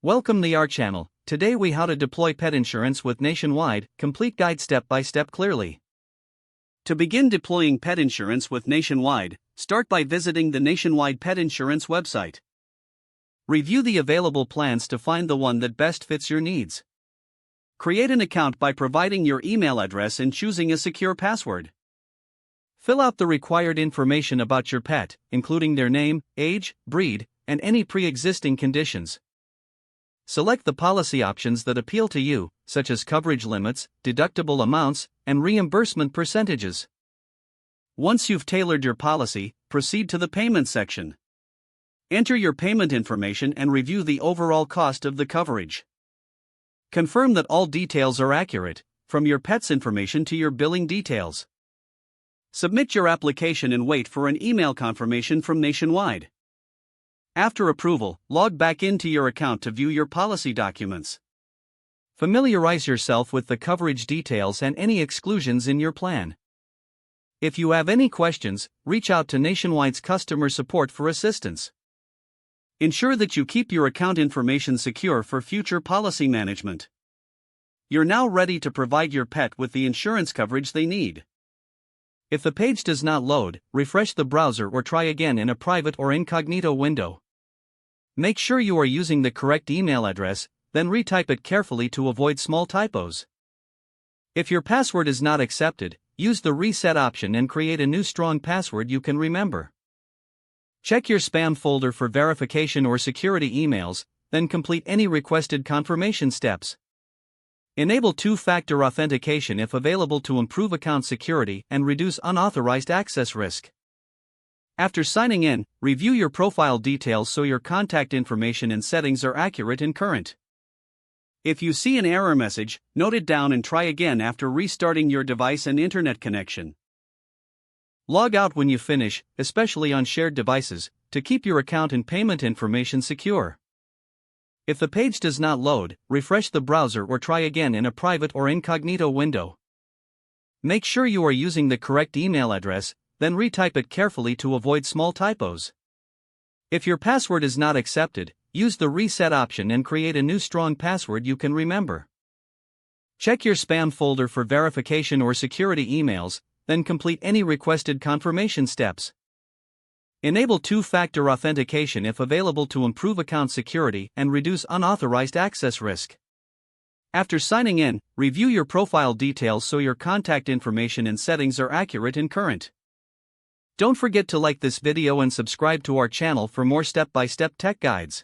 Welcome to our channel. Today we how to deploy pet insurance with Nationwide, complete guide step by step clearly. To begin deploying pet insurance with Nationwide, start by visiting the Nationwide Pet Insurance website. Review the available plans to find the one that best fits your needs. Create an account by providing your email address and choosing a secure password. Fill out the required information about your pet, including their name, age, breed, and any pre-existing conditions. Select the policy options that appeal to you, such as coverage limits, deductible amounts, and reimbursement percentages. Once you've tailored your policy, proceed to the payment section. Enter your payment information and review the overall cost of the coverage. Confirm that all details are accurate, from your pet's information to your billing details. Submit your application and wait for an email confirmation from Nationwide. After approval, log back into your account to view your policy documents. Familiarize yourself with the coverage details and any exclusions in your plan. If you have any questions, reach out to Nationwide's customer support for assistance. Ensure that you keep your account information secure for future policy management. You're now ready to provide your pet with the insurance coverage they need. If the page does not load, refresh the browser or try again in a private or incognito window. Make sure you are using the correct email address, then retype it carefully to avoid small typos. If your password is not accepted, use the reset option and create a new strong password you can remember. Check your spam folder for verification or security emails, then complete any requested confirmation steps. Enable two-factor authentication if available to improve account security and reduce unauthorized access risk. After signing in, review your profile details so your contact information and settings are accurate and current. If you see an error message, note it down and try again after restarting your device and internet connection. Log out when you finish, especially on shared devices, to keep your account and payment information secure. If the page does not load, refresh the browser or try again in a private or incognito window. Make sure you are using the correct email address, then retype it carefully to avoid small typos. If your password is not accepted, use the reset option and create a new strong password you can remember. Check your spam folder for verification or security emails, then complete any requested confirmation steps. Enable two-factor authentication if available to improve account security and reduce unauthorized access risk. After signing in, review your profile details so your contact information and settings are accurate and current. Don't forget to like this video and subscribe to our channel for more step-by-step tech guides.